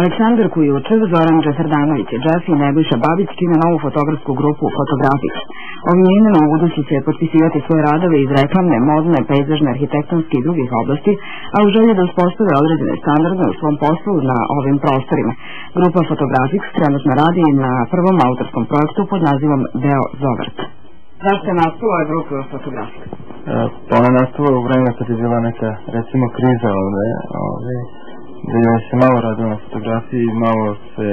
Aleksandar Kujučev, Zoran Džeferdanović, Džef i Nebojša Babić čine novu fotografsku grupu Fotografix. Ovim imenom u budući će potpisivati svoje radove iz reklamne, modne, pejzažne, arhitektonske i drugih oblasti, a u želji da uspostave određene standarde u svom poslu na ovim prostorima. Grupa Fotografix trenutno radi na prvom autorskom projektu pod nazivom Deo Zovert. Zašto je nastala ova grupa Fotografix? Pa ona nastala u vreme kad je bila neka, recimo, kriza ovde, gdje se malo radilo na fotografiji, malo se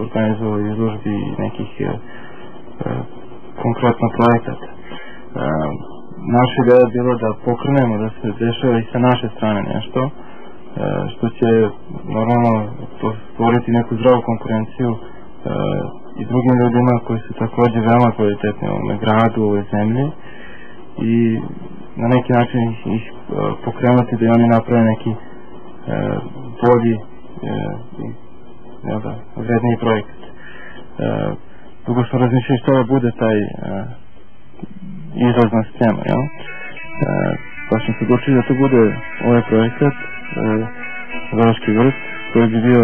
organizovalo izložbi nekih konkretno projekata. Naša ideja je bilo da pokrenemo, da se dešava i sa naše strane nešto, što će normalno stvoriti neku zdravu konkurenciju i drugim ljudima koji su također veoma kvalitetni u ovome gradu, u ovoj zemlji, i na neki način ih pokrenuti da i oni naprave neki bolji vredniji projekat. Dugo smo razmišljali što da bude taj izlaz na scenu, pa smo se odlučili da to bude ovaj projekat Zoroški vrt, koji bi bio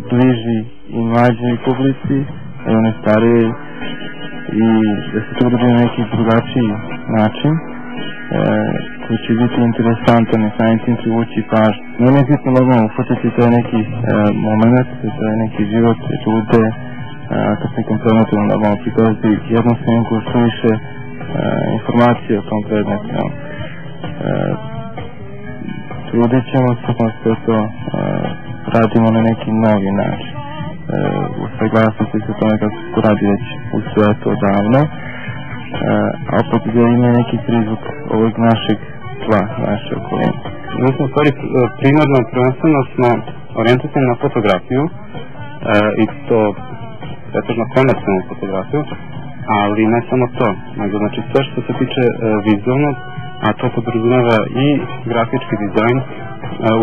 bliži i mlađoj publici, i one starije, i da se to bude na neki drugačiji način koji će biti interesantan i samim tim privući pažnju. Mene je bitno normalno ufotiti taj neki moment, taj neki život ljude, kad se komplementujem normalno prikazati jednu snimku što više informacije o tom predmetu. Trudit ćemo se da to radimo na neki novi način. Usaglasiti se tome kako se to radi već u svetu odavno, a opet gdje ima neki prizvuk ovog našeg tla, naše okoline. Mi smo u stvari primarno, prvenstveno smo orijentisani na fotografiju i to pretežno komercijalnu fotografiju, ali ne samo to, nego znači sve što se tiče vizualnog, a to podrazumeva i grafički dizajn,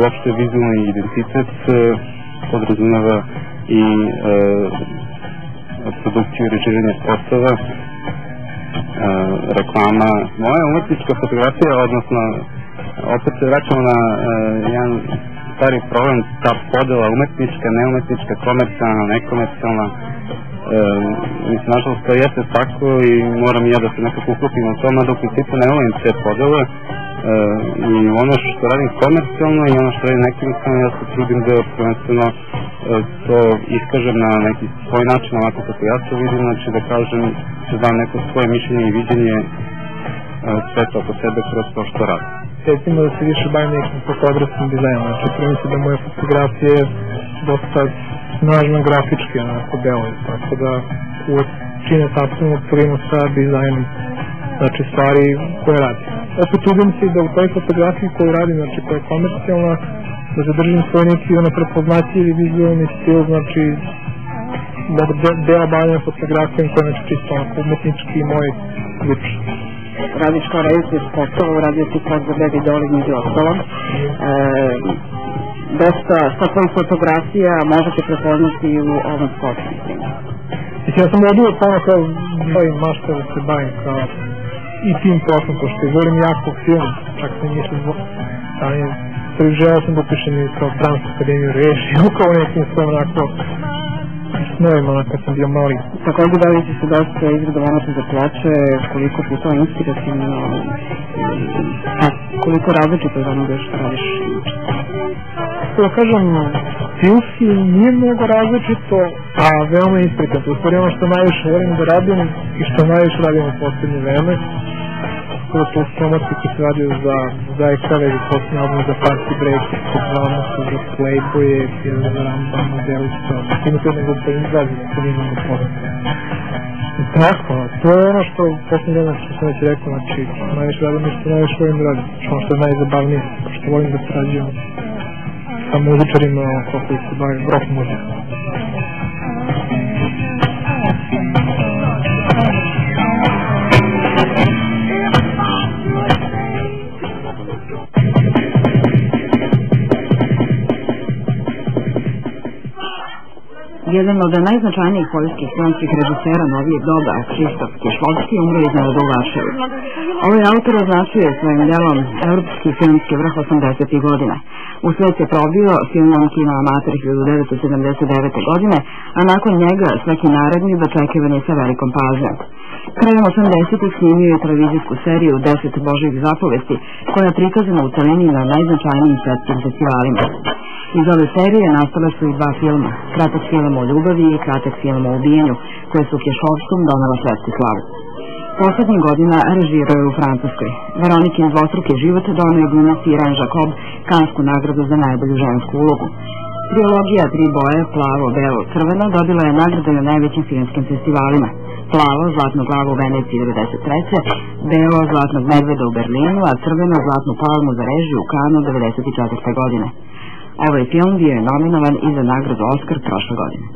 uopšte vizualni identitet, podrazumeva i produkciju i režiranje spotova, reklama. Moja umetnička fotografija, odnosno opet se vraćamo na jedan stari problem, ta podela umetnička, neumetnička, komercijalna, nekomercijalna. Mislim, nažalost, to jeste tako i moram i ja da se nekako uklopim u tome, da u principu ne volim te podele i ono što radim komercijalno i ono što radim nekomercijalno, ja se trudim da prvenstveno to iskažem na neki svoj način, ovako kako ja to vidim, znači da kažem, da dam neko svoje mišljenje i viđenje sveta oko sebe kroz to što radim. Recimo da se više bavim nekim fotografskim dizajnom, znači prvi se da moje fotografije dosta snažno grafički, onako delo, tako da čine apsolutno prvino sa dizajnom, znači stvari koje radim. Opet trudim se da u toj fotografiji koju radim, znači koja je komercijalna, da zadržim svoj neki prepoznatljivi vizualni stil, znači deo bavljanja fotografijom koja je znači čisto onako umetnički i moj lično. Radiš kao reditelj spotova, uradio si kod za Baby Doll između ostalog. Dosta sa tvojih fotografija možete prepoznati u ovom spotu. Mislim, ja sam oduvek ono kao mašta da se bavim kao i tim poslom, pošto volim jako film, čak sam mislim želeo sam da upišem i kao Fransku akademiju rešio kao nekim svojom onako snovima kad sam bio mali. Također da li si se dosta izradovanosno za ploče, koliko puta inspirativno, koliko različito za onoga što radiš? Da kažem, stilski nije mnogo različito, a veoma inspirativno. U stvari ono što najviše volim da radim i što najviše radim u posljednje vreme, to su promocije koji se radio za Excel i posljednje album za Party Break, za Playboye, za Ramba, Modelica, ima to nego da izrazi što nije mnogo posljednje. I tako, to je ono što posljednje vreme što sam već rekao, znači najviše radim i što najviše volim da radim, ono što je najzabavnije, što volim da srađujem sa muzičarima koji se bavim rock muzikom. Jedan od najznačajnijih poljskih filmskih režisera novijeg doba, Krzysztof Kieślowski, umro iznenada u Varšavi. Ovaj autor označuje svojim delom evropski filmski vrh 80. godina. U svet se probio filmom Kino Amator 1979. godine, a nakon njega svaki naredni dočekivan je sa velikom pažnjom. Krajem 80. snimio je televizijsku seriju 10 Božjih zapovesti, koja je prikazana u celini na najznačajnijim svetskim festivalima. Iz ove serije nastale su i dva filma, kratak film o ljubavi i kratak film o ubijenju, koje su Kieślowskom donela svetsku slavu. Poslednjih godina režirao je u Francuskoj. Veronikin dvostruki život donio je glumici Irene Jacob Kansku nagradu za najbolju žensku ulogu. Trilogija Tri boje, plavo, belo, crveno dobila je nagrade na najvećim filmskim festivalima. Plavo, Zlatnu glavu u Veneciji 1993. Belo, Zlatnog medveda u Berlinu, a crveno, Zlatnu palmu za režiju u Kanu 1994. godine. Ovaj film bio je nominovan i za nagradu Oskar prošle godine.